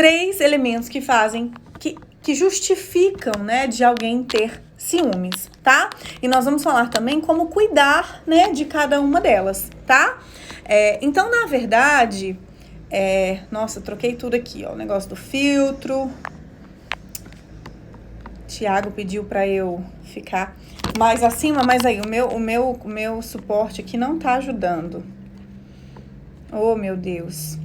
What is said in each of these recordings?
3 elementos que fazem, que justificam, né, de alguém ter ciúmes, tá? E nós vamos falar também como cuidar, né, de cada uma delas, tá? Então, na verdade, nossa, troquei tudo aqui, ó, o negócio do filtro. Tiago pediu para eu ficar mais acima, mas aí o meu suporte aqui não tá ajudando. Oh, meu Deus.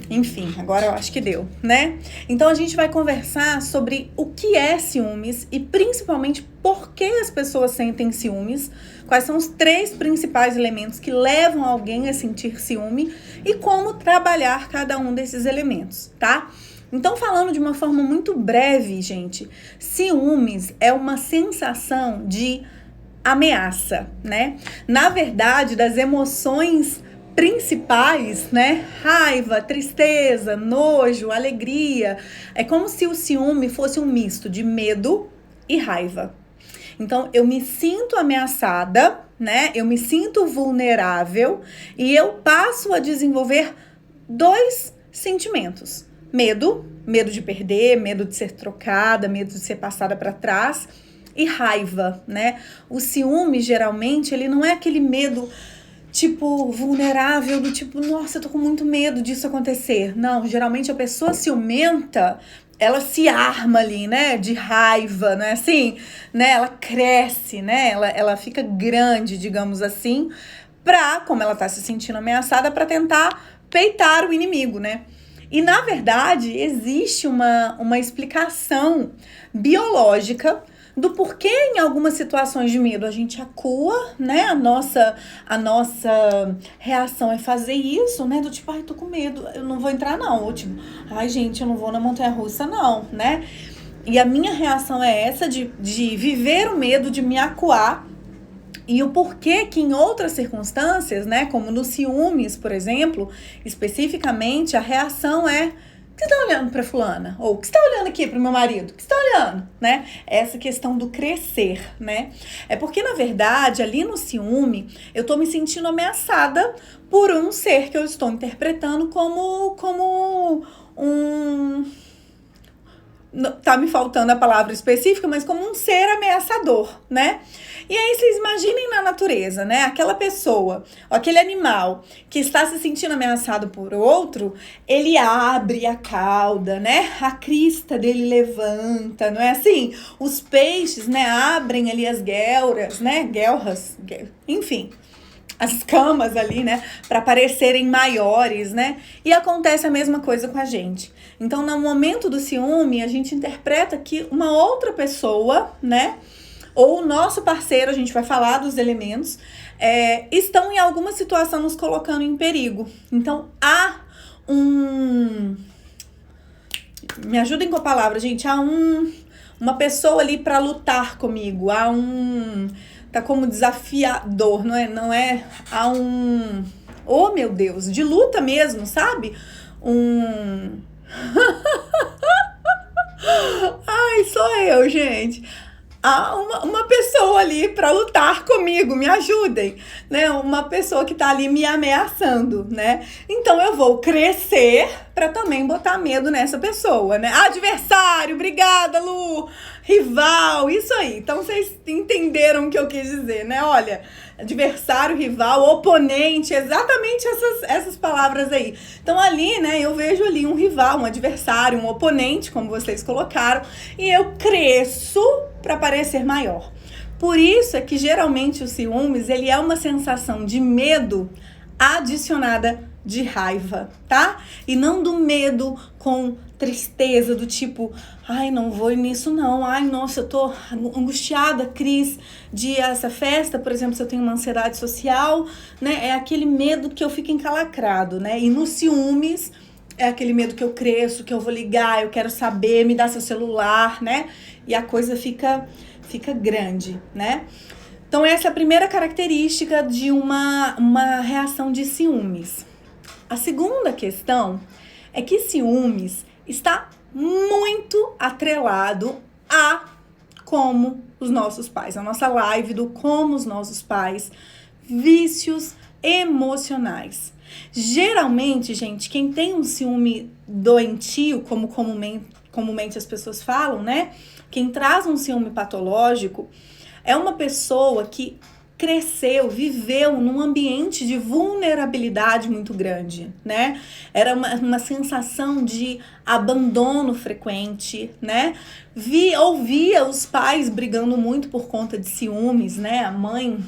Enfim, agora eu acho que deu, né? Então a gente vai conversar sobre o que é ciúmes e principalmente por que as pessoas sentem ciúmes, quais são os 3 principais elementos que levam alguém a sentir ciúme e como trabalhar cada um desses elementos, tá? Então, falando de uma forma muito breve, gente, ciúmes é uma sensação de ameaça, né? Na verdade, das emoções principais, né? Raiva, tristeza, nojo, alegria. É como se o ciúme fosse um misto de medo e raiva. Então, eu me sinto ameaçada, né? Eu me sinto vulnerável e eu passo a desenvolver 2 sentimentos. Medo de perder, medo de ser trocada, medo de ser passada para trás e raiva, né? O ciúme, geralmente, ele não é aquele medo tipo vulnerável, do tipo, nossa, eu tô com muito medo disso acontecer. Não, geralmente a pessoa ciumenta, ela se arma ali, né, de raiva, não é assim? Né? Ela cresce, né? Ela fica grande, digamos assim, como ela tá se sentindo ameaçada, para tentar peitar o inimigo, né? E, na verdade, existe uma explicação biológica do porquê em algumas situações de medo a gente acua, né? A nossa reação é fazer isso, né? Do tipo, ai, tô com medo, eu não vou entrar não. Ou tipo, ai, gente, eu não vou na montanha-russa não, né? E a minha reação é essa de viver o medo, de me acuar. E o porquê que em outras circunstâncias, né, como no ciúmes, por exemplo, especificamente, a reação é: que você tá olhando pra fulana? Ou que você tá olhando aqui pro meu marido? Que você tá olhando? Né? Essa questão do crescer, né? É porque, na verdade, ali no ciúme, eu tô me sentindo ameaçada por um ser que eu estou interpretando como um... Tá me faltando a palavra específica, mas como um ser ameaçador, né? E aí vocês imaginem na natureza, né? Aquela pessoa, aquele animal que está se sentindo ameaçado por outro, ele abre a cauda, né? A crista dele levanta, não é assim? Os peixes, né, abrem ali as guelras, né? Enfim, as escamas ali, né, para parecerem maiores, né? E acontece a mesma coisa com a gente. Então, no momento do ciúme, a gente interpreta que uma outra pessoa, né, ou o nosso parceiro, a gente vai falar dos elementos, estão em alguma situação nos colocando em perigo. Então, há me ajudem com a palavra, gente, uma pessoa ali para lutar comigo, tá como desafiador, não é, oh meu Deus, de luta mesmo, sabe? Ai, sou eu, gente. Há uma pessoa ali para lutar comigo, me ajudem, né? Uma pessoa que tá ali me ameaçando, né? Então eu vou crescer para também botar medo nessa pessoa, né? Adversário, obrigada, Lu. Rival, isso aí. Então vocês entenderam o que eu quis dizer, né? Olha, adversário, rival, oponente, exatamente essas palavras aí. Então ali, né, eu vejo ali um rival, um adversário, um oponente, como vocês colocaram, e eu cresço para parecer maior. Por isso é que geralmente o ciúmes, ele é uma sensação de medo adicionada de raiva, tá? E não do medo com tristeza, do tipo, ai, não vou nisso não, ai, nossa, eu tô angustiada, Cris, de essa festa, por exemplo, se eu tenho uma ansiedade social, né, é aquele medo que eu fico encalacrado, né, e no ciúmes é aquele medo que eu cresço, que eu vou ligar, eu quero saber, me dá seu celular, né, e a coisa fica grande, né. Então essa é a primeira característica de uma reação de ciúmes. A segunda questão é que ciúmes está muito atrelado a como os nossos pais, a nossa live do como os nossos pais, vícios emocionais. Geralmente, gente, quem tem um ciúme doentio, como comumente as pessoas falam, né? Quem traz um ciúme patológico é uma pessoa que cresceu, viveu num ambiente de vulnerabilidade muito grande, né? Era uma sensação de abandono frequente, né? Ouvia os pais brigando muito por conta de ciúmes, né? A mãe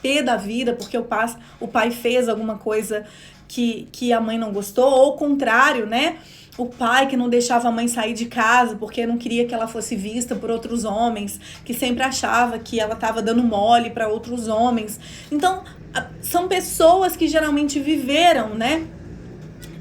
pé da vida porque o pai fez alguma coisa que a mãe não gostou, ou o contrário, né? O pai que não deixava a mãe sair de casa porque não queria que ela fosse vista por outros homens, que sempre achava que ela estava dando mole para outros homens. Então, são pessoas que geralmente viveram, né,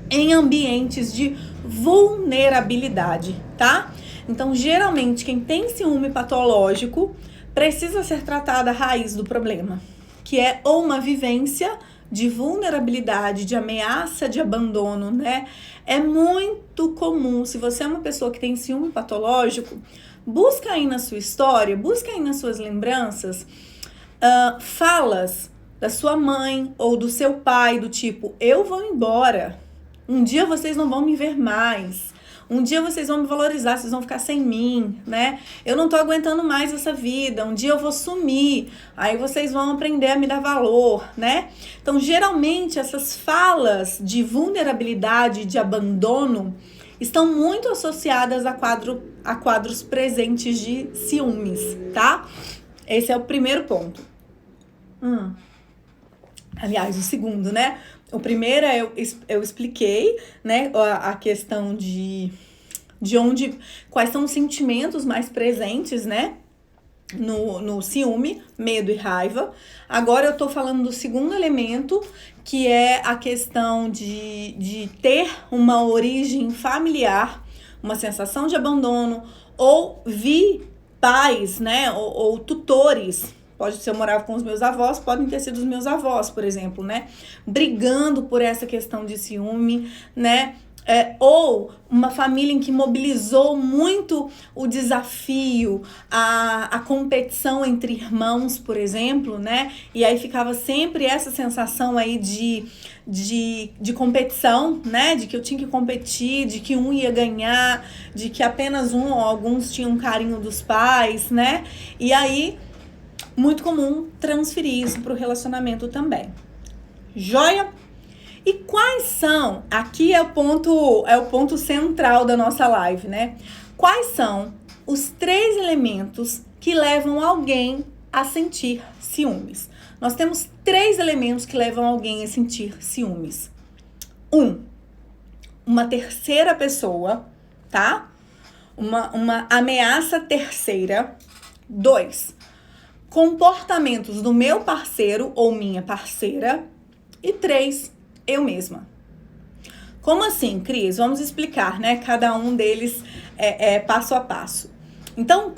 em ambientes de vulnerabilidade, tá? Então, geralmente, quem tem ciúme patológico precisa ser tratada a raiz do problema, que é ou uma vivência de vulnerabilidade, de ameaça de abandono, né? É muito comum, se você é uma pessoa que tem ciúme patológico, busca aí na sua história, busca aí nas suas lembranças, falas da sua mãe ou do seu pai, do tipo, eu vou embora, um dia vocês não vão me ver mais, um dia vocês vão me valorizar, vocês vão ficar sem mim, né? Eu não tô aguentando mais essa vida, um dia eu vou sumir, aí vocês vão aprender a me dar valor, né? Então, geralmente, essas falas de vulnerabilidade, de abandono, estão muito associadas a quadros presentes de ciúmes, tá? Esse é o primeiro ponto. Aliás, o segundo, né? O primeiro eu expliquei, né, a questão de quais são os sentimentos mais presentes, né, no ciúme, medo e raiva. Agora eu tô falando do segundo elemento, que é a questão de ter uma origem familiar, uma sensação de abandono, ou pais, né, ou tutores. Pode ser, eu morava com os meus avós, podem ter sido os meus avós, por exemplo, né? Brigando por essa questão de ciúme, né? Ou uma família em que mobilizou muito o desafio, a competição entre irmãos, por exemplo, né? E aí ficava sempre essa sensação aí de competição, né? De que eu tinha que competir, de que um ia ganhar, de que apenas um ou alguns tinham carinho dos pais, né? E aí, muito comum transferir isso para o relacionamento também. Joia? E quais são, aqui é o ponto central da nossa live, né? Quais são os 3 elementos que levam alguém a sentir ciúmes? Nós temos 3 elementos que levam alguém a sentir ciúmes. 1, uma terceira pessoa, tá? Uma ameaça terceira. 2, comportamentos do meu parceiro ou minha parceira. E 3, eu mesma. Como assim, Cris? Vamos explicar, né? Cada um deles passo a passo. Então,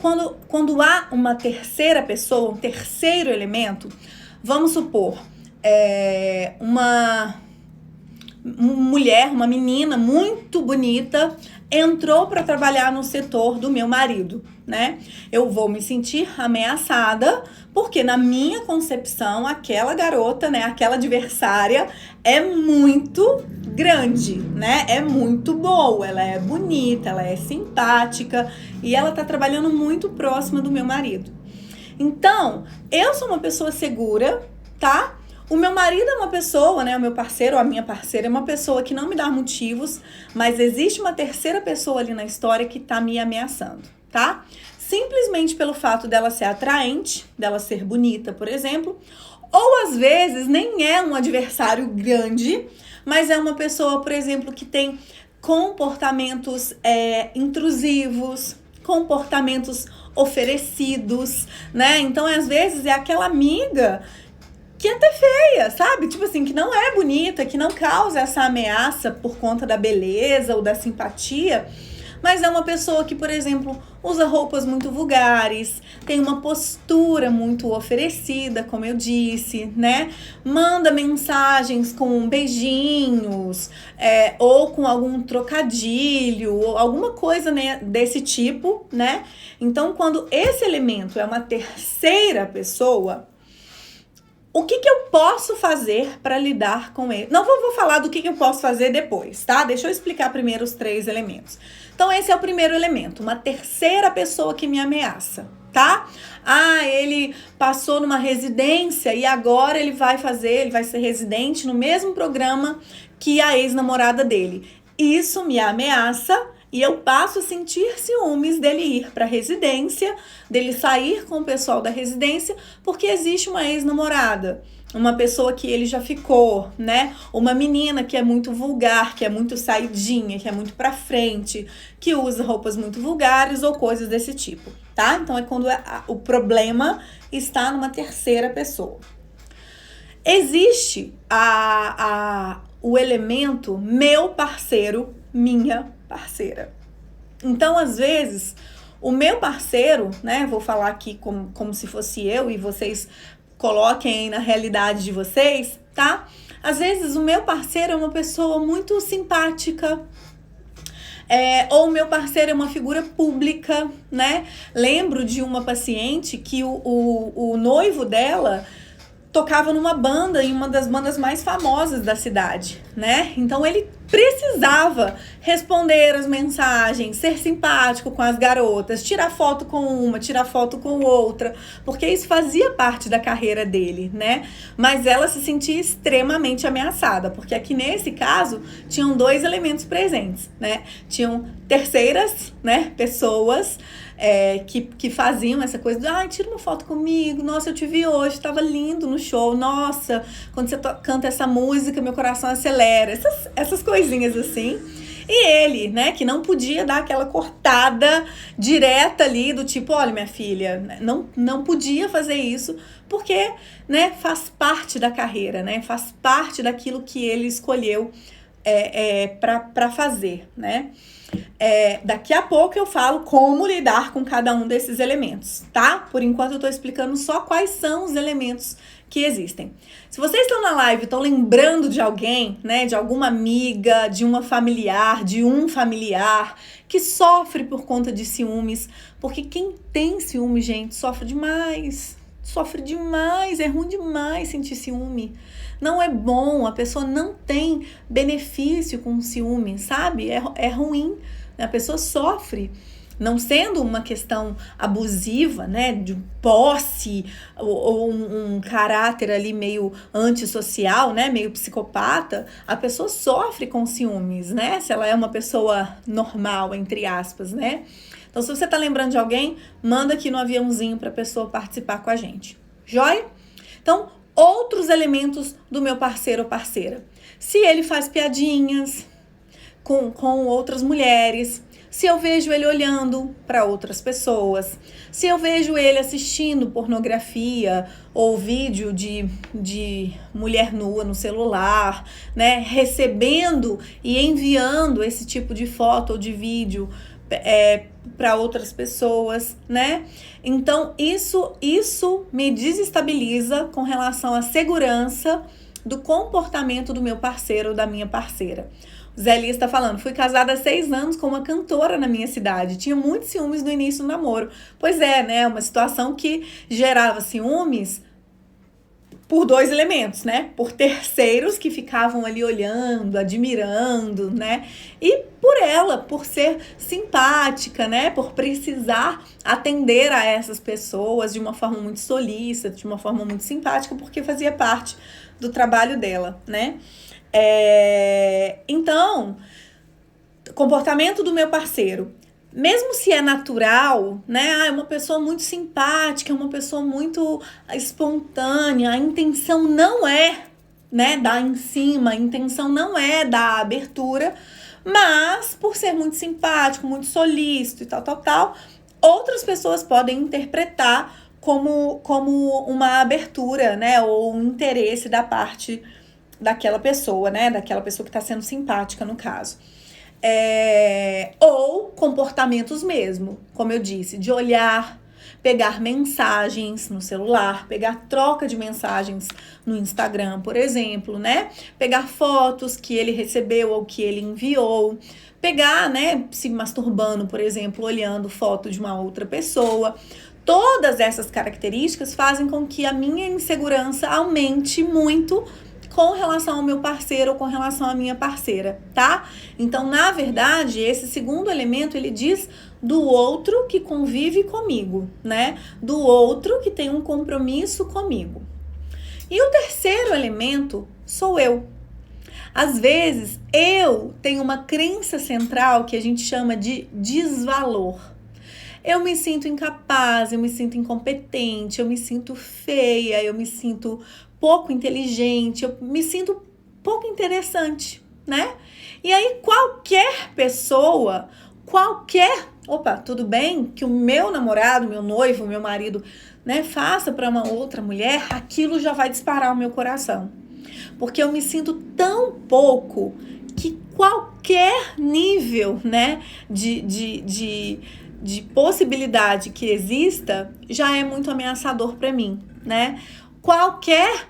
quando há uma terceira pessoa, um terceiro elemento, vamos supor, uma mulher, uma menina muito bonita, entrou para trabalhar no setor do meu marido, né? Eu vou me sentir ameaçada, porque na minha concepção, aquela garota, né, aquela adversária é muito grande, né? É muito boa, ela é bonita, ela é simpática e ela tá trabalhando muito próxima do meu marido. Então, eu sou uma pessoa segura, tá? O meu marido é uma pessoa, né, o meu parceiro ou a minha parceira é uma pessoa que não me dá motivos, mas existe uma terceira pessoa ali na história que tá me ameaçando, tá? Simplesmente pelo fato dela ser atraente, dela ser bonita, por exemplo, ou às vezes nem é um adversário grande, mas é uma pessoa, por exemplo, que tem comportamentos intrusivos, comportamentos oferecidos, né? Então, às vezes, é aquela amiga que é até feia, sabe? Tipo assim, que não é bonita, que não causa essa ameaça por conta da beleza ou da simpatia, mas é uma pessoa que, por exemplo, usa roupas muito vulgares, tem uma postura muito oferecida, como eu disse, né? Manda mensagens com beijinhos, ou com algum trocadilho, ou alguma coisa, né, desse tipo, né? Então, quando esse elemento é uma terceira pessoa, o que eu posso fazer para lidar com ele? Não vou falar do que eu posso fazer depois, tá? Deixa eu explicar primeiro os 3 elementos. Então, esse é o primeiro elemento, uma terceira pessoa que me ameaça, tá? Ele passou numa residência e agora ele vai ser residente no mesmo programa que a ex-namorada dele. Isso me ameaça e eu passo a sentir ciúmes dele ir para a residência, dele sair com o pessoal da residência, porque existe uma ex-namorada, uma pessoa que ele já ficou, né? Uma menina que é muito vulgar, que é muito saidinha, que é muito pra frente, que usa roupas muito vulgares ou coisas desse tipo, tá? Então é quando o problema está numa terceira pessoa. Existe o elemento meu parceiro, minha parceira. Então, às vezes, o meu parceiro, né? Vou falar aqui como se fosse eu e vocês coloquem aí na realidade de vocês, tá? Às vezes o meu parceiro é uma pessoa muito simpática, ou o meu parceiro é uma figura pública, né? Lembro de uma paciente que o noivo dela tocava numa banda, em uma das bandas mais famosas da cidade, né? Então ele precisava responder as mensagens, ser simpático com as garotas, tirar foto com uma, tirar foto com outra, porque isso fazia parte da carreira dele, né? Mas ela se sentia extremamente ameaçada, porque aqui nesse caso tinham 2 elementos presentes, né? Tinham terceiras, né, pessoas que faziam essa coisa de, tira uma foto comigo, nossa, eu te vi hoje, tava lindo no show, nossa, quando você canta essa música, meu coração acelera, essas coisinhas assim. E ele, né, que não podia dar aquela cortada direta ali do tipo, olha, minha filha, não podia fazer isso, porque, né, faz parte da carreira, né, faz parte daquilo que ele escolheu para fazer, né. Daqui a pouco eu falo como lidar com cada um desses elementos, tá? Por enquanto eu tô explicando só quais são os elementos que existem. Se vocês estão na live, estão lembrando de alguém, né, de alguma amiga, de uma familiar, de um familiar que sofre por conta de ciúmes, porque quem tem ciúme, gente, sofre demais, é ruim demais sentir ciúme. Não é bom, a pessoa não tem benefício com ciúme, sabe? É ruim, a pessoa sofre. Não sendo uma questão abusiva, né, de posse ou um caráter ali meio antissocial, né, meio psicopata, a pessoa sofre com ciúmes, né, se ela é uma pessoa normal, entre aspas, né. Então, se você tá lembrando de alguém, manda aqui no aviãozinho pra pessoa participar com a gente. Joia? Então, outros elementos do meu parceiro ou parceira. Se ele faz piadinhas com outras mulheres, se eu vejo ele olhando para outras pessoas, se eu vejo ele assistindo pornografia ou vídeo de mulher nua no celular, né, recebendo e enviando esse tipo de foto ou de vídeo para outras pessoas, né? Então, isso me desestabiliza com relação à segurança do comportamento do meu parceiro ou da minha parceira. O Zé Elias está falando, fui casada há 6 anos com uma cantora na minha cidade, tinha muitos ciúmes no início do namoro. Pois é, né? Uma situação que gerava ciúmes por 2 elementos, né? Por terceiros que ficavam ali olhando, admirando, né? E por ela, por ser simpática, né? Por precisar atender a essas pessoas de uma forma muito solícita, de uma forma muito simpática, porque fazia parte do trabalho dela, né? Então, comportamento do meu parceiro. Mesmo se é natural, né? É uma pessoa muito simpática, é uma pessoa muito espontânea, a intenção não é, né, dar em cima, a intenção não é dar abertura, mas por ser muito simpático, muito solícito e tal, outras pessoas podem interpretar como uma abertura, né, ou um interesse da parte daquela pessoa, né, daquela pessoa que está sendo simpática no caso. Ou comportamentos mesmo, como eu disse, de olhar, pegar mensagens no celular, pegar troca de mensagens no Instagram, por exemplo, né? Pegar fotos que ele recebeu ou que ele enviou, pegar, né, se masturbando, por exemplo, olhando foto de uma outra pessoa. Todas essas características fazem com que a minha insegurança aumente muito com relação ao meu parceiro ou com relação à minha parceira, tá? Então, na verdade, esse segundo elemento, ele diz do outro que convive comigo, né? Do outro que tem um compromisso comigo. E o terceiro elemento sou eu. Às vezes, eu tenho uma crença central que a gente chama de desvalor. Eu me sinto incapaz, eu me sinto incompetente, eu me sinto feia, eu me sinto pouco inteligente, eu me sinto pouco interessante, né? E aí qualquer pessoa, tudo bem que o meu namorado, meu noivo, meu marido, né, faça para uma outra mulher, aquilo já vai disparar o meu coração. Porque eu me sinto tão pouco que qualquer nível, né, de possibilidade que exista já é muito ameaçador para mim, né? Qualquer,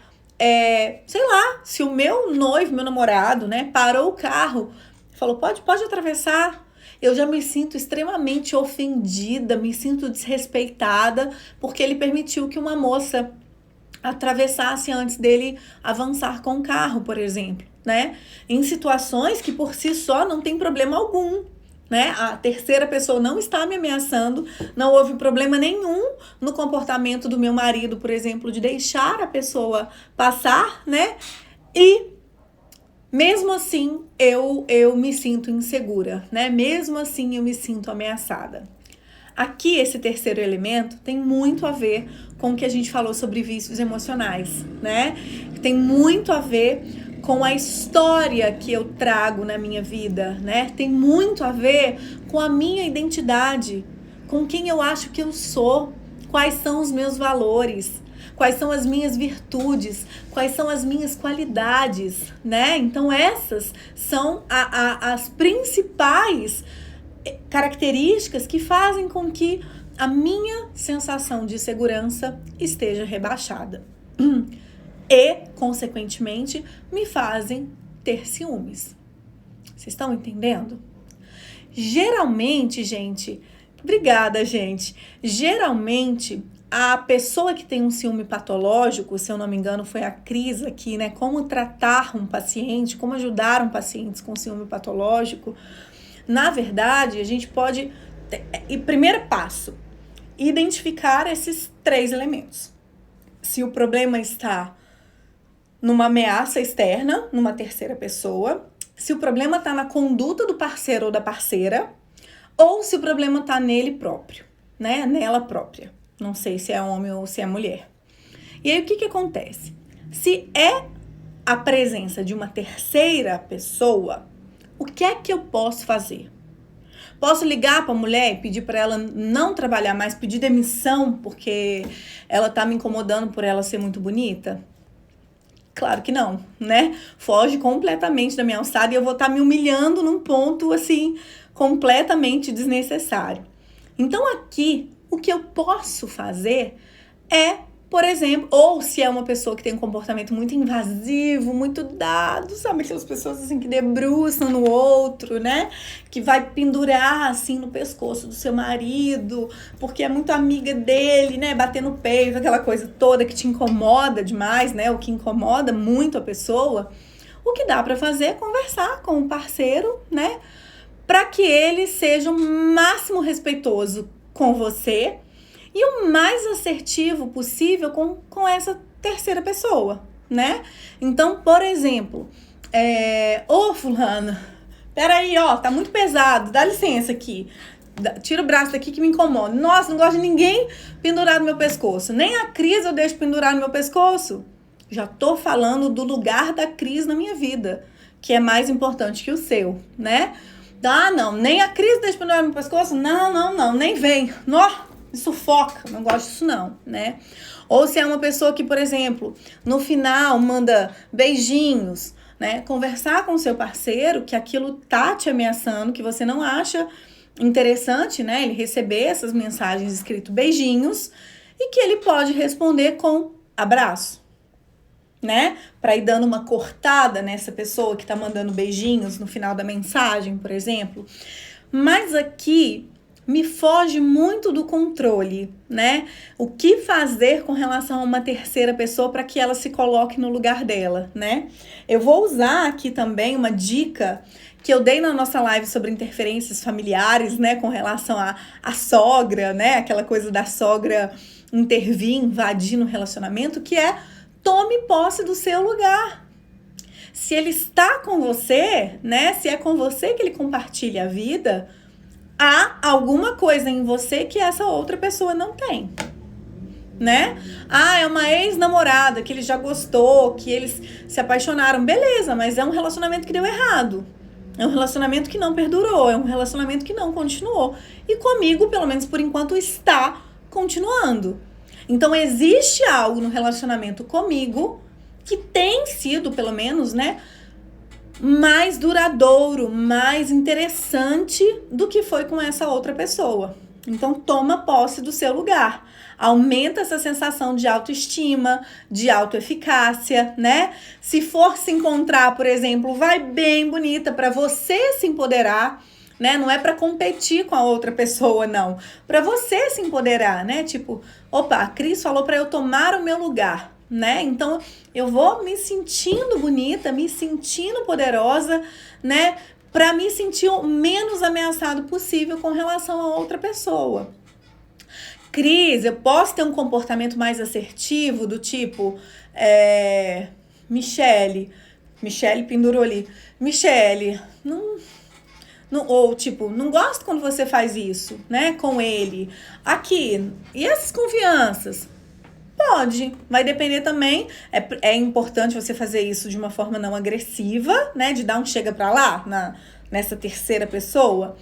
sei lá, se o meu noivo, meu namorado, né, parou o carro, falou, pode atravessar, eu já me sinto extremamente ofendida, me sinto desrespeitada, porque ele permitiu que uma moça atravessasse antes dele avançar com o carro, por exemplo, né? Em situações que por si só não tem problema algum, né? A terceira pessoa não está me ameaçando, não houve problema nenhum no comportamento do meu marido, por exemplo, de deixar a pessoa passar, né? E mesmo assim eu me sinto insegura, né? Mesmo assim eu me sinto ameaçada. Aqui, esse terceiro elemento tem muito a ver com o que a gente falou sobre vícios emocionais, né? Tem muito a ver com a história que eu trago na minha vida, né? Tem muito a ver com a minha identidade, com quem eu acho que eu sou, quais são os meus valores, quais são as minhas virtudes, quais são as minhas qualidades, né? Então essas são as principais características que fazem com que a minha sensação de segurança esteja rebaixada. E, consequentemente, me fazem ter ciúmes. Vocês estão entendendo? Geralmente, gente, obrigada, gente. Geralmente, a pessoa que tem um ciúme patológico, se eu não me engano, foi a Cris aqui, né? Como tratar um paciente, como ajudar um paciente com ciúme patológico. Na verdade, a gente pode... E primeiro passo, identificar esses 3 elementos. Se o problema está numa ameaça externa, numa terceira pessoa, se o problema está na conduta do parceiro ou da parceira, ou se o problema está nele próprio, né? Nela própria. Não sei se é homem ou se é mulher. E aí, o que acontece? Se é a presença de uma terceira pessoa, o que é que eu posso fazer? Posso ligar para a mulher e pedir para ela não trabalhar mais, pedir demissão porque ela tá me incomodando por ela ser muito bonita? Claro que não, né? Foge completamente da minha alçada e eu vou estar me humilhando num ponto, assim, completamente desnecessário. Então, aqui, o que eu posso fazer é, por exemplo, ou se é uma pessoa que tem um comportamento muito invasivo, muito dado, sabe? Aquelas pessoas, assim, que debruçam no outro, né? Que vai pendurar, assim, no pescoço do seu marido, porque é muito amiga dele, né? Bater no peito, aquela coisa toda que te incomoda demais, né? O que incomoda muito a pessoa. O que dá pra fazer é conversar com o parceiro, né? Pra que ele seja o máximo respeitoso com você e o mais assertivo possível com essa terceira pessoa, né? Então, por exemplo, ô fulano, peraí, ó, tá muito pesado, dá licença aqui. Tira o braço daqui que me incomoda. Nossa, não gosto de ninguém pendurado no meu pescoço. Nem a Cris eu deixo pendurar no meu pescoço. Já tô falando do lugar da Cris na minha vida, que é mais importante que o seu, né? Ah, não, nem a Cris deixa pendurar no meu pescoço? Não, nem vem. Nó, me sufoca, não gosto disso não, né? Ou se é uma pessoa que, por exemplo, no final manda beijinhos, né? Conversar com o seu parceiro que aquilo tá te ameaçando, que você não acha interessante, né? Ele receber essas mensagens escrito beijinhos e que ele pode responder com abraço, né? Para ir dando uma cortada nessa pessoa que tá mandando beijinhos no final da mensagem, por exemplo. Mas aqui me foge muito do controle, né? O que fazer com relação a uma terceira pessoa para que ela se coloque no lugar dela, né? Eu vou usar aqui também uma dica que eu dei na nossa live sobre interferências familiares, né? Com relação à sogra, né? Aquela coisa da sogra intervir, invadir no relacionamento, que é tome posse do seu lugar. Se ele está com você, né? Se é com você que ele compartilha a vida, há alguma coisa em você que essa outra pessoa não tem, né? Ah, é uma ex-namorada que ele já gostou, que eles se apaixonaram, beleza, mas é um relacionamento que deu errado. É um relacionamento que não perdurou, é um relacionamento que não continuou. E comigo, pelo menos por enquanto, está continuando. Então, existe algo no relacionamento comigo que tem sido, pelo menos, né, mais duradouro, mais interessante do que foi com essa outra pessoa. Então, toma posse do seu lugar. Aumenta essa sensação de autoestima, de autoeficácia, né? Se for se encontrar, por exemplo, vai bem bonita para você se empoderar, né? Não é para competir com a outra pessoa, não. Para você se empoderar, né? Tipo, opa, a Cris falou para eu tomar o meu lugar, né? Então, eu vou me sentindo bonita, me sentindo poderosa, né? Para me sentir o menos ameaçado possível com relação a outra pessoa. Cris, eu posso ter um comportamento mais assertivo, do tipo, Michele pendurou ali, Michele, ou tipo, não gosto quando você faz isso, né, com ele. Aqui, e essas confianças? Pode, vai depender também, é importante você fazer isso de uma forma não agressiva, né, de dar um chega pra lá, nessa terceira pessoa.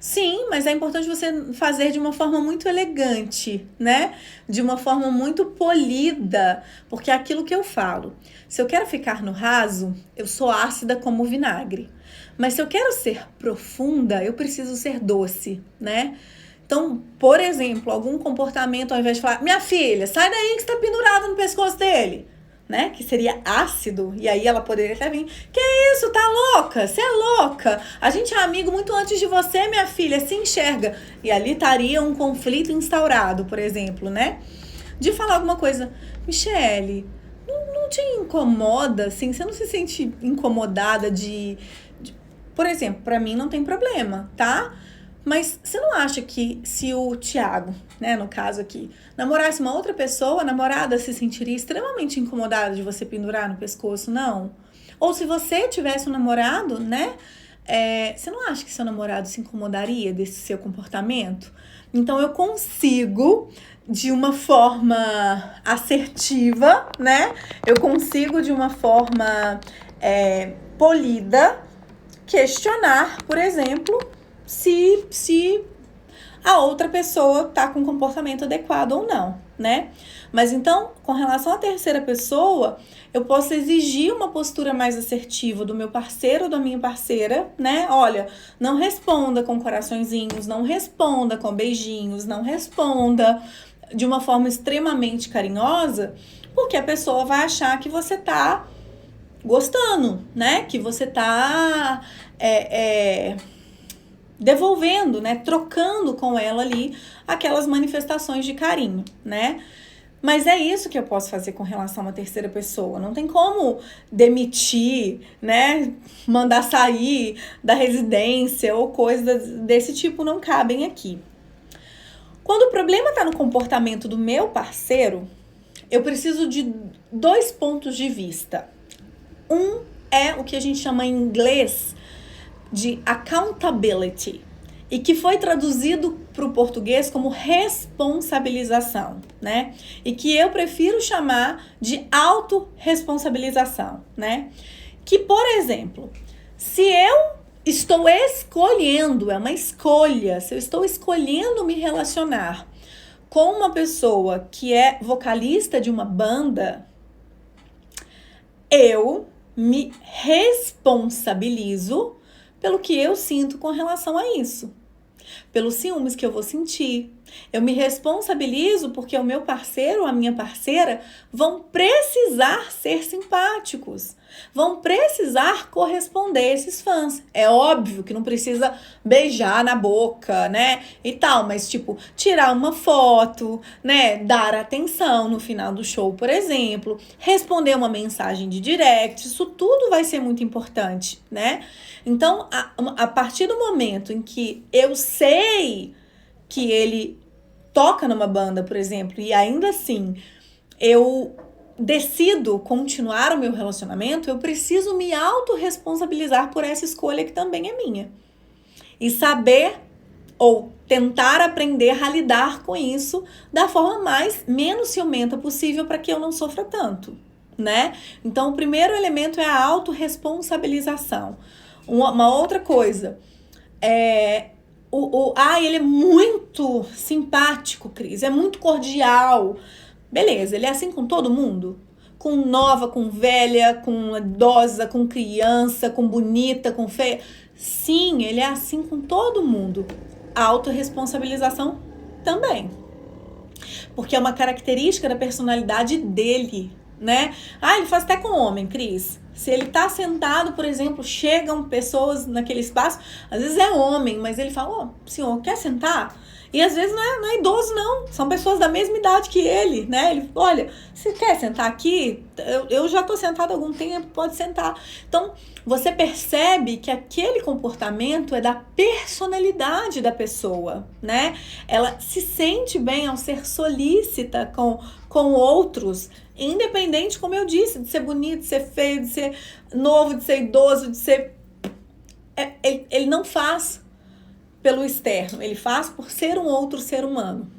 Sim, mas é importante você fazer de uma forma muito elegante, né? De uma forma muito polida, porque é aquilo que eu falo. Se eu quero ficar no raso, eu sou ácida como vinagre. Mas se eu quero ser profunda, eu preciso ser doce, né? Então, por exemplo, algum comportamento, ao invés de falar, minha filha, sai daí que você tá pendurada no pescoço dele, né? Que seria ácido, e aí ela poderia até vir, que isso, tá louca? Você é louca? A gente é amigo muito antes de você, minha filha, se enxerga. E ali estaria um conflito instaurado, por exemplo, né? De falar alguma coisa, Michele, não te incomoda, assim, você não se sente incomodada de por exemplo, pra mim não tem problema, tá? Mas você não acha que se o Thiago, né, no caso aqui, namorasse uma outra pessoa, a namorada se sentiria extremamente incomodada de você pendurar no pescoço, não? Ou se você tivesse um namorado, né, você não acha que seu namorado se incomodaria desse seu comportamento? Então eu consigo, de uma forma assertiva, né, eu consigo de uma forma polida questionar, por exemplo, se a outra pessoa tá com um comportamento adequado ou não, né? Mas então, com relação à terceira pessoa, eu posso exigir uma postura mais assertiva do meu parceiro ou da minha parceira, né? Olha, não responda com coraçõezinhos, não responda com beijinhos, não responda de uma forma extremamente carinhosa, porque a pessoa vai achar que você tá gostando, né? Que você tá devolvendo, né? Trocando com ela ali aquelas manifestações de carinho, né? Mas é isso que eu posso fazer com relação a uma terceira pessoa. Não tem como demitir, né? Mandar sair da residência ou coisas desse tipo não cabem aqui. Quando o problema está no comportamento do meu parceiro, eu preciso de 2 pontos de vista. Um é o que a gente chama em inglês de accountability, e que foi traduzido para o português como responsabilização, né? E que eu prefiro chamar de autorresponsabilização, né? Que, por exemplo, se eu estou escolhendo, é uma escolha, se eu estou escolhendo me relacionar com uma pessoa que é vocalista de uma banda, eu me responsabilizo pelo que eu sinto com relação a isso, pelos ciúmes que eu vou sentir. Eu me responsabilizo porque o meu parceiro ou a minha parceira vão precisar ser simpáticos, vão precisar corresponder a esses fãs. É óbvio que não precisa beijar na boca, né, e tal, mas tipo, tirar uma foto, né, dar atenção no final do show, por exemplo, responder uma mensagem de direct, isso tudo vai ser muito importante, né? Então, a partir do momento em que eu sei que ele toca numa banda, por exemplo, e ainda assim eu decido continuar o meu relacionamento, eu preciso me autorresponsabilizar por essa escolha que também é minha. E saber ou tentar aprender a lidar com isso da forma menos ciumenta possível para que eu não sofra tanto, né? Então, o primeiro elemento é a autorresponsabilização. Uma outra coisa ele é muito simpático, Cris, é muito cordial. Beleza, ele é assim com todo mundo? Com nova, com velha, com idosa, com criança, com bonita, com feia? Sim, ele é assim com todo mundo. A autorresponsabilização também. Porque é uma característica da personalidade dele, né? Ele faz até com homem, Cris. Se ele tá sentado, por exemplo, chegam pessoas naquele espaço, às vezes é homem, mas ele fala, senhor, quer sentar? E às vezes não é idoso, não. São pessoas da mesma idade que ele, né? Ele, olha, você quer sentar aqui? Eu já tô sentado há algum tempo, pode sentar. Então, você percebe que aquele comportamento é da personalidade da pessoa, né? Ela se sente bem ao ser solícita com outros, independente, como eu disse, de ser bonito, de ser feio, de ser novo, de ser idoso, de ser... Ele não faz pelo externo, ele faz por ser um outro ser humano.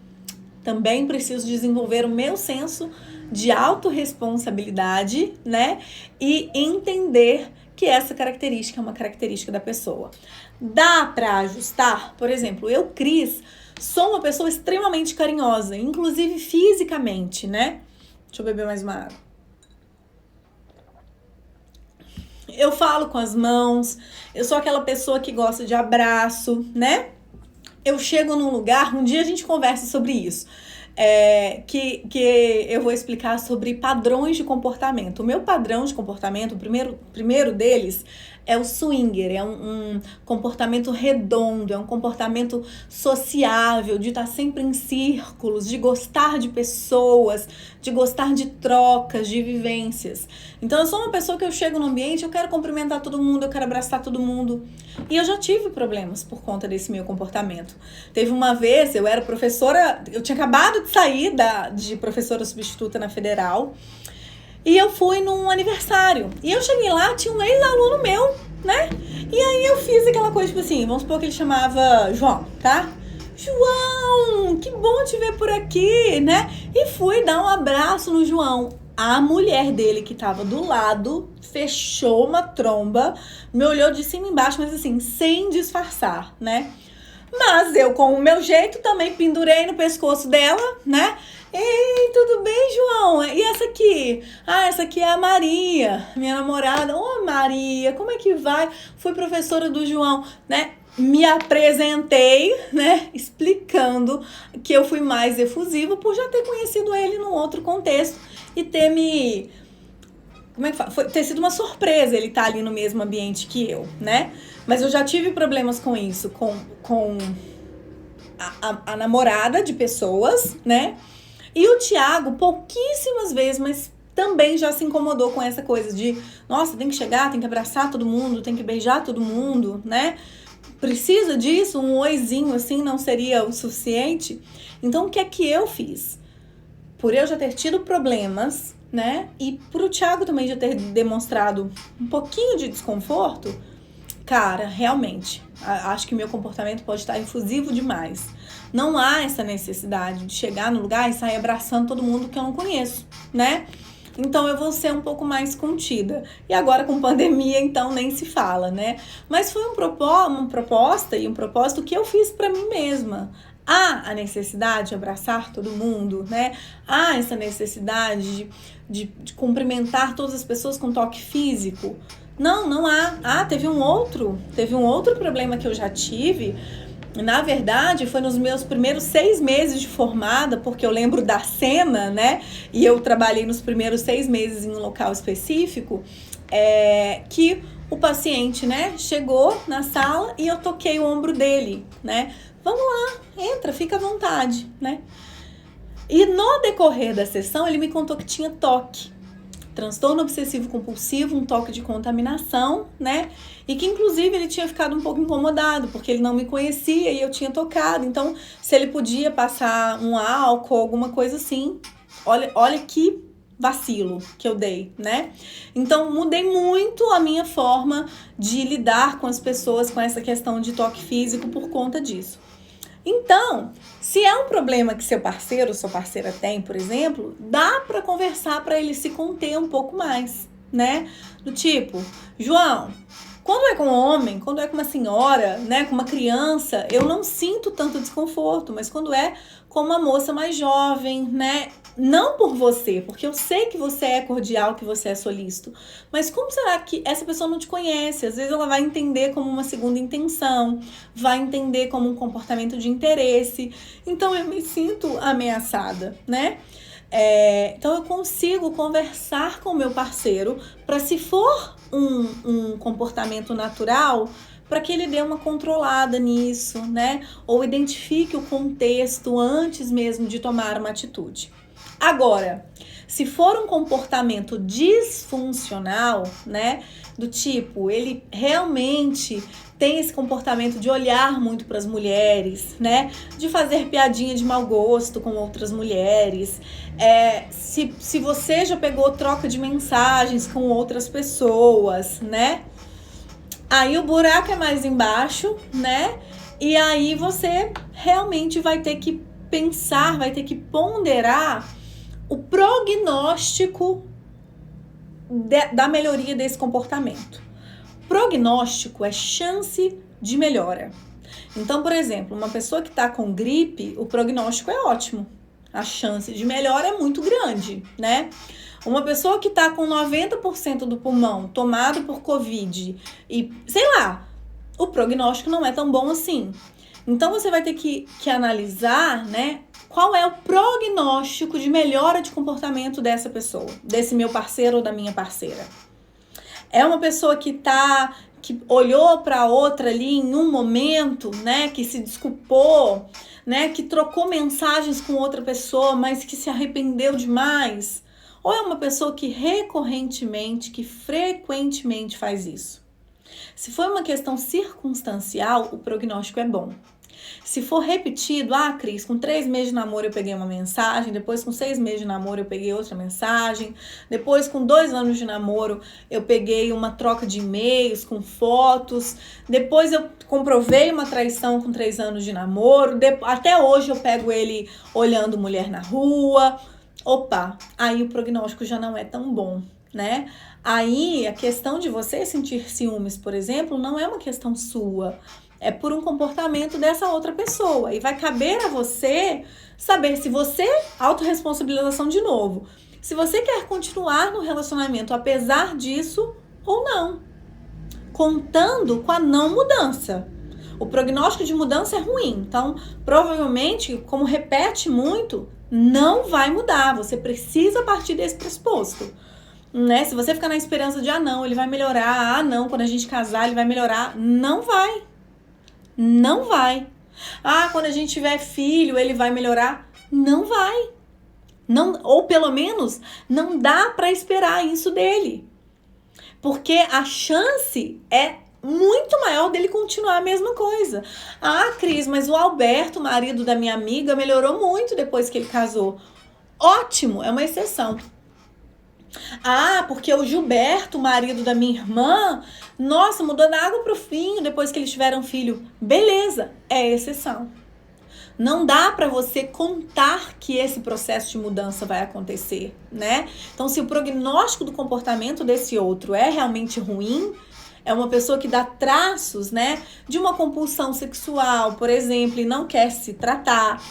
Também preciso desenvolver o meu senso de autorresponsabilidade, né? E entender que essa característica é uma característica da pessoa. Dá para ajustar? Por exemplo, eu, Cris, sou uma pessoa extremamente carinhosa, inclusive fisicamente, né? Deixa eu beber mais uma água. Eu falo com as mãos, eu sou aquela pessoa que gosta de abraço, né? Eu chego num lugar, um dia a gente conversa sobre isso, que eu vou explicar sobre padrões de comportamento. O meu padrão de comportamento, o primeiro deles, é o swinger, é um comportamento redondo, é um comportamento sociável, de estar sempre em círculos, de gostar de pessoas, de gostar de trocas, de vivências. Então eu sou uma pessoa que eu chego no ambiente, eu quero cumprimentar todo mundo, eu quero abraçar todo mundo. E eu já tive problemas por conta desse meu comportamento. Teve uma vez, eu era professora, eu tinha acabado de sair de professora substituta na Federal, e eu fui num aniversário. E eu cheguei lá, tinha um ex-aluno meu, né? E aí eu fiz aquela coisa, tipo assim, vamos supor que ele chamava João, tá? João, que bom te ver por aqui, né? E fui dar um abraço no João. A mulher dele, que tava do lado, fechou uma tromba, me olhou de cima e embaixo, mas assim, sem disfarçar, né? Mas eu, com o meu jeito, também pendurei no pescoço dela, né? Ei, tudo bem, João? E essa aqui? Essa aqui é a Maria, minha namorada. Maria, como é que vai? Fui professora do João, né? Me apresentei, né? Explicando que eu fui mais efusiva por já ter conhecido ele num outro contexto e ter me... Como é que fala? Ter sido uma surpresa ele estar ali no mesmo ambiente que eu, né? Mas eu já tive problemas com isso, com a namorada de pessoas, né? E o Thiago, pouquíssimas vezes, mas também já se incomodou com essa coisa de, nossa, tem que chegar, tem que abraçar todo mundo, tem que beijar todo mundo, né? Precisa disso? Um oizinho assim não seria o suficiente? Então, o que é que eu fiz? Por eu já ter tido problemas, né? E pro Thiago também já ter demonstrado um pouquinho de desconforto, cara, realmente, acho que meu comportamento pode estar efusivo demais. Não há essa necessidade de chegar no lugar e sair abraçando todo mundo que eu não conheço, né? Então eu vou ser um pouco mais contida. E agora com pandemia, então nem se fala, né? Mas foi uma proposta e um propósito que eu fiz para mim mesma. Há a necessidade de abraçar todo mundo, né? Há essa necessidade de cumprimentar todas as pessoas com toque físico. Não há. Teve um outro problema que eu já tive. Na verdade, foi nos meus primeiros 6 meses de formada, porque eu lembro da cena, né? E eu trabalhei nos primeiros 6 meses em um local específico. que o paciente, né, chegou na sala e eu toquei o ombro dele, né? Vamos lá, entra, fica à vontade, né? E no decorrer da sessão, ele me contou que tinha toque. Transtorno obsessivo compulsivo, um toque de contaminação, né? E que, inclusive, ele tinha ficado um pouco incomodado, porque ele não me conhecia e eu tinha tocado. Então, se ele podia passar um álcool, alguma coisa assim, olha que vacilo que eu dei, né? Então, mudei muito a minha forma de lidar com as pessoas com essa questão de toque físico por conta disso. Então, se é um problema que seu parceiro ou sua parceira tem, por exemplo, dá para conversar para ele se conter um pouco mais, né? Do tipo, João, quando é com um homem, quando é com uma senhora, né, com uma criança, eu não sinto tanto desconforto, mas quando é com uma moça mais jovem, né, não por você, porque eu sei que você é cordial, que você é solícito, mas como será que essa pessoa não te conhece? Às vezes ela vai entender como uma segunda intenção, vai entender como um comportamento de interesse, então eu me sinto ameaçada, né? Então eu consigo conversar com o meu parceiro para, se for um comportamento natural, para que ele dê uma controlada nisso, né? Ou identifique o contexto antes mesmo de tomar uma atitude. Agora, se for um comportamento disfuncional, né? Do tipo, ele realmente tem esse comportamento de olhar muito para as mulheres, né? De fazer piadinha de mau gosto com outras mulheres. Se você já pegou troca de mensagens com outras pessoas, né? Aí o buraco é mais embaixo, né? E aí você realmente vai ter que pensar, vai ter que ponderar o prognóstico da melhoria desse comportamento. Prognóstico é chance de melhora. Então, por exemplo, uma pessoa que está com gripe, o prognóstico é ótimo. A chance de melhora é muito grande, né? Uma pessoa que está com 90% do pulmão tomado por Covid e, sei lá, o prognóstico não é tão bom assim. Então, você vai ter que analisar, né? Qual é o prognóstico de melhora de comportamento dessa pessoa, desse meu parceiro ou da minha parceira? É uma pessoa que olhou para outra ali em um momento, né, que se desculpou, né, que trocou mensagens com outra pessoa, mas que se arrependeu demais? Ou é uma pessoa que recorrentemente, que frequentemente faz isso? Se for uma questão circunstancial, o prognóstico é bom. Se for repetido, Cris, com 3 meses de namoro eu peguei uma mensagem, depois com 6 meses de namoro eu peguei outra mensagem, depois com 2 anos de namoro eu peguei uma troca de e-mails com fotos, depois eu comprovei uma traição com 3 anos de namoro, até hoje eu pego ele olhando mulher na rua. Opa, aí o prognóstico já não é tão bom, né? Aí a questão de você sentir ciúmes, por exemplo, não é uma questão sua. É por um comportamento dessa outra pessoa. E vai caber a você saber se você... Autorresponsabilização de novo. Se você quer continuar no relacionamento apesar disso ou não. Contando com a não mudança. O prognóstico de mudança é ruim. Então, provavelmente, como repete muito, não vai mudar. Você precisa partir desse pressuposto. Né? Se você ficar na esperança de, não, ele vai melhorar. Não, quando a gente casar, ele vai melhorar. Não vai. Não vai. Quando a gente tiver filho, ele vai melhorar? Não vai. Não, ou pelo menos, não dá para esperar isso dele. Porque a chance é muito maior dele continuar a mesma coisa. Cris, mas o Alberto, marido da minha amiga, melhorou muito depois que ele casou. Ótimo, é uma exceção. Porque o Gilberto, marido da minha irmã, nossa, mudou da água pro vinho depois que eles tiveram filho. Beleza, é exceção. Não dá para você contar que esse processo de mudança vai acontecer, né? Então, se o prognóstico do comportamento desse outro é realmente ruim, é uma pessoa que dá traços, né, de uma compulsão sexual, por exemplo, e não quer se tratar,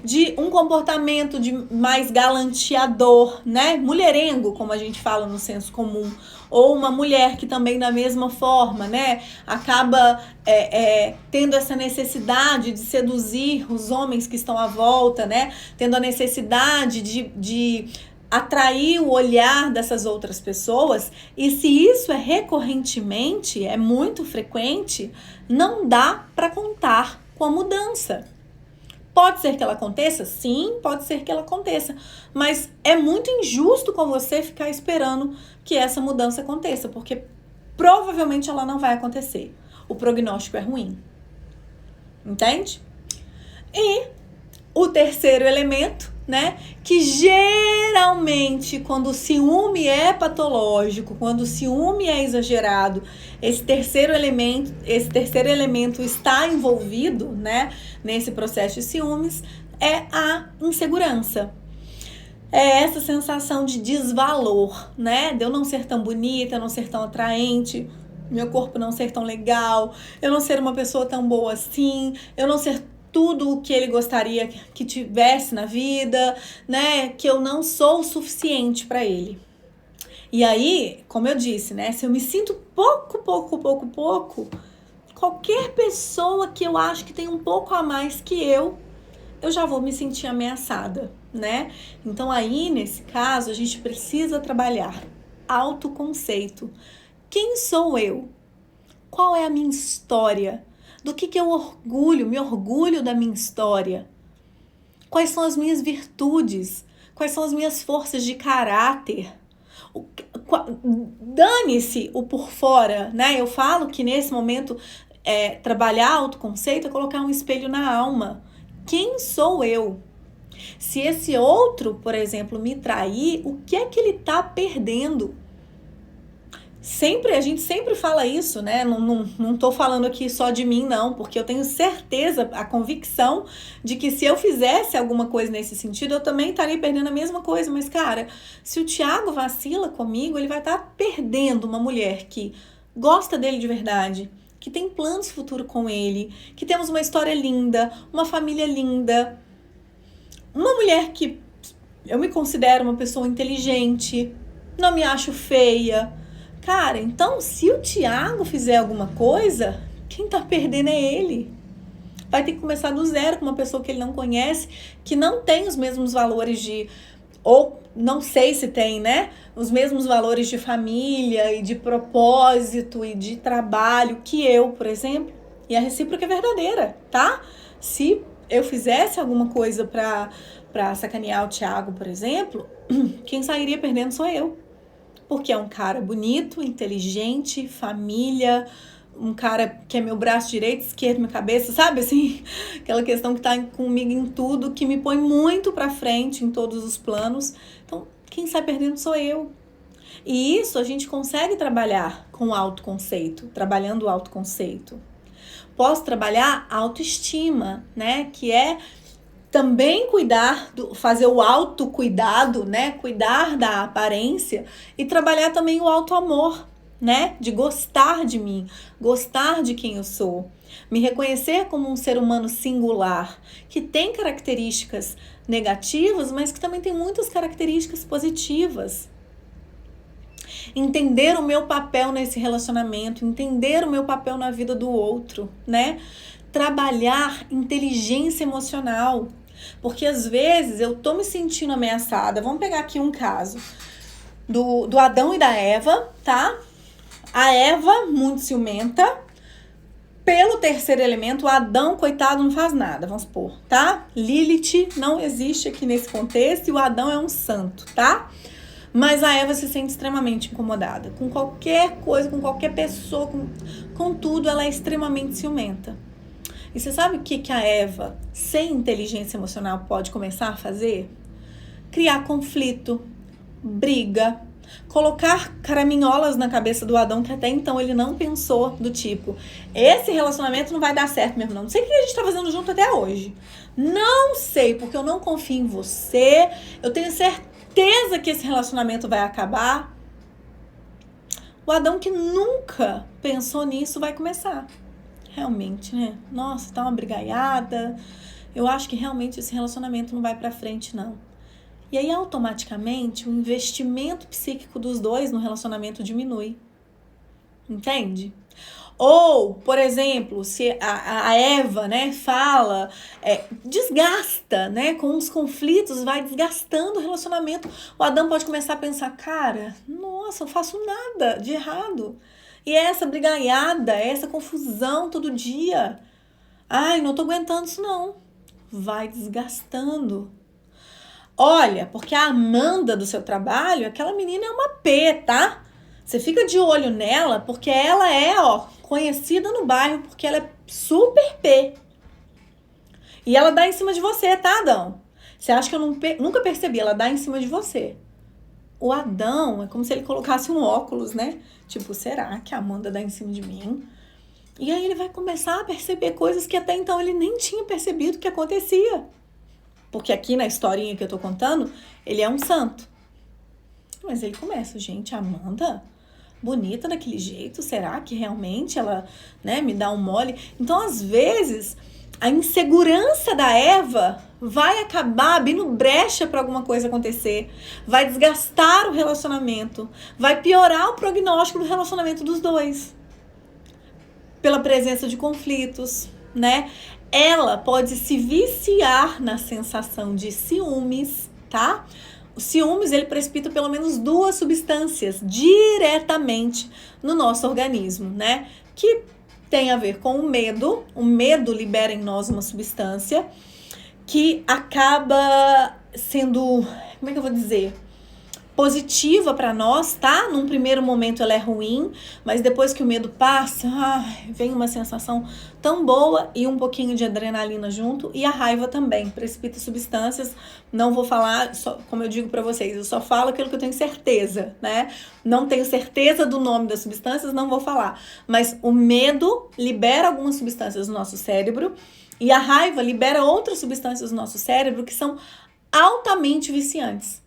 de um comportamento de mais galanteador, né? Mulherengo, como a gente fala no senso comum. Ou uma mulher que também da mesma forma, né? Acaba tendo essa necessidade de seduzir os homens que estão à volta, né? Tendo a necessidade de atrair o olhar dessas outras pessoas, e se isso é recorrentemente, é muito frequente, não dá para contar com a mudança. Pode ser que ela aconteça? Sim, pode ser que ela aconteça, mas é muito injusto com você ficar esperando que essa mudança aconteça, porque provavelmente ela não vai acontecer. O prognóstico é ruim. Entende? E o terceiro elemento, né, que geralmente quando o ciúme é patológico, quando o ciúme é exagerado, esse terceiro elemento está envolvido, né, nesse processo de ciúmes, é a insegurança. É essa sensação de desvalor, né, de eu não ser tão bonita, não ser tão atraente, meu corpo não ser tão legal, eu não ser uma pessoa tão boa assim, eu não ser tudo o que ele gostaria que tivesse na vida, né? Que eu não sou o suficiente para ele. E aí, como eu disse, né? Se eu me sinto pouco, qualquer pessoa que eu acho que tem um pouco a mais que eu já vou me sentir ameaçada, né? Então aí, nesse caso, a gente precisa trabalhar autoconceito. Quem sou eu? Qual é a minha história? Do que eu orgulho? Me orgulho da minha história. Quais são as minhas virtudes? Quais são as minhas forças de caráter? Dane-se o por fora, né? Eu falo que nesse momento trabalhar autoconceito é colocar um espelho na alma. Quem sou eu? Se esse outro, por exemplo, me trair, o que é que ele tá perdendo? A gente sempre fala isso, né? Não tô falando aqui só de mim, não, porque eu tenho certeza, a convicção de que se eu fizesse alguma coisa nesse sentido, eu também estaria perdendo a mesma coisa. Mas, cara, se o Thiago vacila comigo, ele vai estar perdendo uma mulher que gosta dele de verdade, que tem planos futuro com ele, que temos uma história linda, uma família linda, uma mulher que eu me considero uma pessoa inteligente, não me acho feia. Cara, então se o Thiago fizer alguma coisa, quem tá perdendo é ele. Vai ter que começar do zero com uma pessoa que ele não conhece, que não tem os mesmos valores ou não sei se tem, né? Os mesmos valores de família e de propósito e de trabalho que eu, por exemplo. E a recíproca é verdadeira, tá? Se eu fizesse alguma coisa pra sacanear o Thiago, por exemplo, quem sairia perdendo sou eu. Porque é um cara bonito, inteligente, família, um cara que é meu braço direito, esquerdo, minha cabeça, sabe assim? Aquela questão que tá comigo em tudo, que me põe muito pra frente em todos os planos. Então, quem sai perdendo sou eu. E isso a gente consegue trabalhar com o autoconceito, trabalhando o autoconceito. Posso trabalhar autoestima, né? Que é também fazer o autocuidado, né? Cuidar da aparência e trabalhar também o autoamor, né? De gostar de mim, gostar de quem eu sou. Me reconhecer como um ser humano singular, que tem características negativas, mas que também tem muitas características positivas. Entender o meu papel nesse relacionamento, entender o meu papel na vida do outro, né? Trabalhar inteligência emocional. Porque às vezes eu tô me sentindo ameaçada. Vamos pegar aqui um caso do Adão e da Eva, tá? A Eva, muito ciumenta. Pelo terceiro elemento, o Adão, coitado, não faz nada, vamos supor, tá? Lilith não existe aqui nesse contexto e o Adão é um santo, tá? Mas a Eva se sente extremamente incomodada. Com qualquer coisa, com qualquer pessoa, com tudo, ela é extremamente ciumenta. E você sabe o que a Eva, sem inteligência emocional, pode começar a fazer? Criar conflito, briga, colocar caraminholas na cabeça do Adão, que até então ele não pensou, do tipo, esse relacionamento não vai dar certo mesmo não. Não sei o que a gente tá fazendo junto até hoje. Não sei, porque eu não confio em você, eu tenho certeza que esse relacionamento vai acabar. O Adão que nunca pensou nisso vai começar. Realmente, né? Nossa, tá uma brigaiada. Eu acho que realmente esse relacionamento não vai pra frente, não. E aí, automaticamente, o investimento psíquico dos dois no relacionamento diminui. Entende? Ou, por exemplo, se a Eva, né, fala, desgasta, né, com os conflitos, vai desgastando o relacionamento. O Adão pode começar a pensar, cara, nossa, eu faço nada de errado. E é essa brigaiada, é essa confusão todo dia. Ai, não tô aguentando isso não. Vai desgastando. Olha, porque a Amanda do seu trabalho, aquela menina é uma P, tá? Você fica de olho nela porque ela é, conhecida no bairro porque ela é super P. E ela dá em cima de você, tá, Adão? Você acha que eu nunca percebi? Ela dá em cima de você. O Adão é como se ele colocasse um óculos, né? Tipo, será que a Amanda dá em cima de mim? E aí ele vai começar a perceber coisas que até então ele nem tinha percebido que acontecia. Porque aqui na historinha que eu tô contando, ele é um santo. Mas ele começa, gente, a Amanda, bonita daquele jeito, será que realmente ela, né, me dá um mole? Então, às vezes, a insegurança da Eva vai acabar abrindo brecha para alguma coisa acontecer, vai desgastar o relacionamento, vai piorar o prognóstico do relacionamento dos dois. Pela presença de conflitos, né? Ela pode se viciar na sensação de ciúmes, tá? O ciúmes, ele precipita pelo menos 2 substâncias diretamente no nosso organismo, né? Que tem a ver com o medo. O medo libera em nós uma substância que acaba sendo, como é que eu vou dizer? Positiva para nós, tá? Num primeiro momento ela é ruim, mas depois que o medo passa, vem uma sensação tão boa e um pouquinho de adrenalina junto, e a raiva também precipita substâncias. Não vou falar, só, como eu digo para vocês, eu só falo aquilo que eu tenho certeza, né? Não tenho certeza do nome das substâncias, não vou falar, mas o medo libera algumas substâncias no nosso cérebro e a raiva libera outras substâncias no nosso cérebro que são altamente viciantes.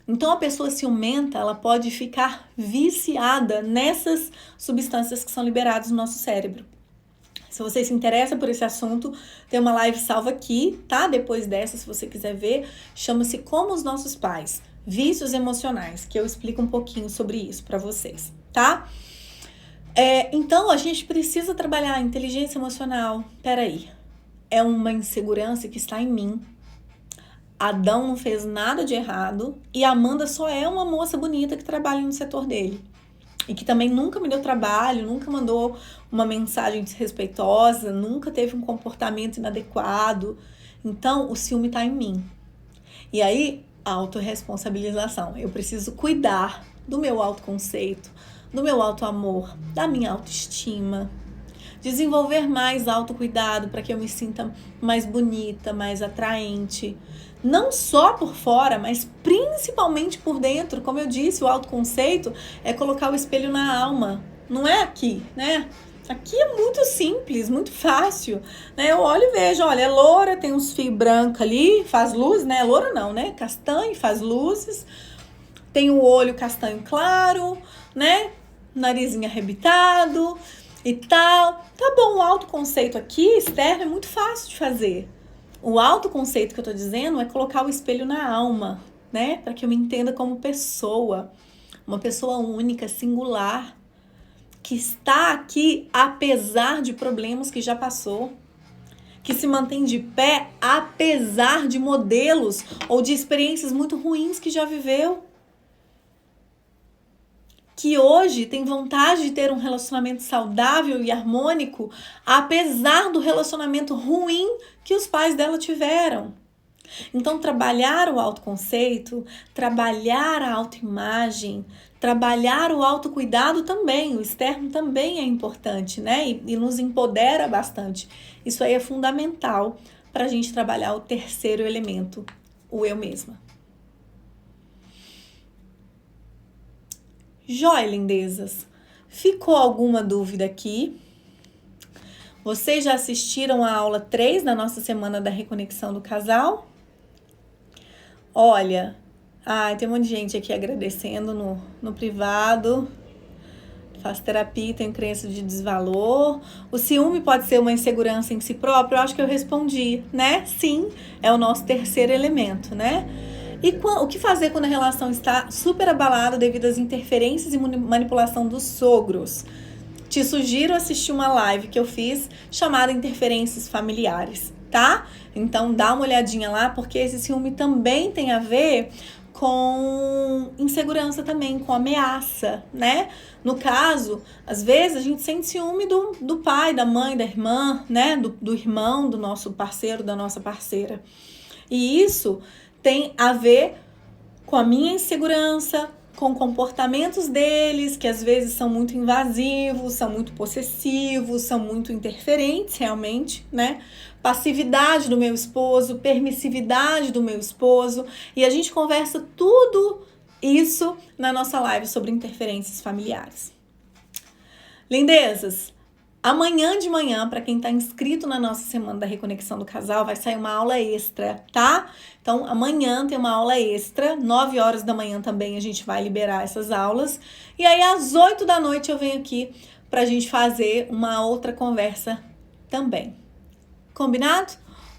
Então, a pessoa ciumenta, ela pode ficar viciada nessas substâncias que são liberadas no nosso cérebro. Se você se interessa por esse assunto, tem uma live salva aqui, tá? Depois dessa, se você quiser ver, chama-se Como os Nossos Pais, Vícios Emocionais, que eu explico um pouquinho sobre isso para vocês, tá? Então, a gente precisa trabalhar a inteligência emocional. Peraí, é uma insegurança que está em mim. Adão não fez nada de errado e a Amanda só é uma moça bonita que trabalha no setor dele. E que também nunca me deu trabalho, nunca mandou uma mensagem desrespeitosa, nunca teve um comportamento inadequado. Então, o ciúme tá em mim. E aí, autorresponsabilização. Eu preciso cuidar do meu autoconceito, do meu autoamor, da minha autoestima. Desenvolver mais autocuidado para que eu me sinta mais bonita, mais atraente. Não só por fora, mas principalmente por dentro. Como eu disse, o autoconceito é colocar o espelho na alma. Não é aqui, né? Aqui é muito simples, muito fácil, né? Eu olho e vejo, olha, é loura, tem uns fios brancos ali, faz luz, né? Loura não, né? Castanho, faz luzes. Tem o olho castanho claro, né? Narizinho arrebitado e tal. Tá bom, o autoconceito aqui, externo, é muito fácil de fazer. O autoconceito que eu tô dizendo é colocar o espelho na alma, né? Para que eu me entenda como pessoa, uma pessoa única, singular, que está aqui apesar de problemas que já passou, que se mantém de pé apesar de modelos ou de experiências muito ruins que já viveu, que hoje tem vontade de ter um relacionamento saudável e harmônico, apesar do relacionamento ruim que os pais dela tiveram. Então, trabalhar o autoconceito, trabalhar a autoimagem, trabalhar o autocuidado também, o externo também é importante, né? E nos empodera bastante. Isso aí é fundamental para a gente trabalhar o terceiro elemento, o eu mesma. Joia, lindezas, ficou alguma dúvida aqui? Vocês já assistiram a aula 3 da nossa semana da reconexão do casal? Olha, tem um monte de gente aqui agradecendo no privado. Faço terapia, tenho crença de desvalor. O ciúme pode ser uma insegurança em si próprio? Eu acho que eu respondi, né? Sim, é o nosso terceiro elemento, né? E o que fazer quando a relação está super abalada devido às interferências e manipulação dos sogros? te sugiro assistir uma live que eu fiz chamada Interferências Familiares, tá? Então dá uma olhadinha lá, porque esse ciúme também tem a ver com insegurança também, com ameaça, né? No caso, às vezes a gente sente ciúme do pai, da mãe, da irmã, né? Do irmão, do nosso parceiro, da nossa parceira. E isso tem a ver com a minha insegurança, com comportamentos deles, que às vezes são muito invasivos, são muito possessivos, são muito interferentes realmente, né? Passividade do meu esposo, permissividade do meu esposo, e a gente conversa tudo isso na nossa live sobre interferências familiares. Lindezas, amanhã de manhã, para quem está inscrito na nossa Semana da Reconexão do Casal, vai sair uma aula extra, tá? Então, amanhã tem uma aula extra, 9 horas da manhã também a gente vai liberar essas aulas. E aí, às 8 da noite, eu venho aqui pra gente fazer uma outra conversa também. Combinado?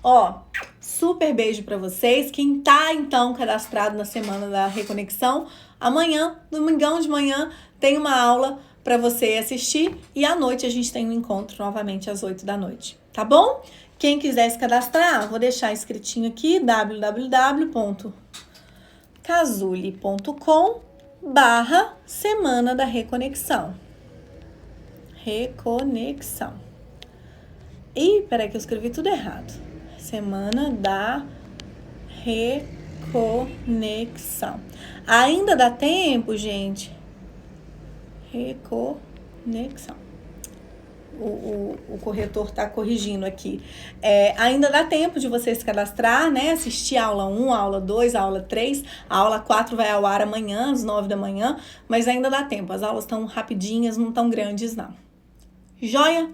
Ó, super beijo pra vocês. Quem tá, então, cadastrado na Semana da Reconexão, amanhã, domingão de manhã, tem uma aula para você assistir e à noite a gente tem um encontro novamente às 8 da noite, tá bom? Quem quiser se cadastrar, vou deixar escritinho aqui, www.cazuli.com/Semana da Reconexão. Reconexão. Ih, peraí que eu escrevi tudo errado. Semana da Reconexão. Ainda dá tempo, gente? Reconexão. O corretor tá corrigindo aqui. Ainda dá tempo de você se cadastrar, né? Assistir a aula 1, a aula 2, a aula 3. A aula 4 vai ao ar amanhã, às 9 da manhã. Mas ainda dá tempo. As aulas estão rapidinhas, não tão grandes, não. Joia?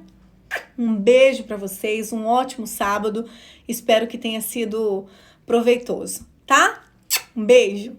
Um beijo para vocês, um ótimo sábado. Espero que tenha sido proveitoso, tá? Um beijo!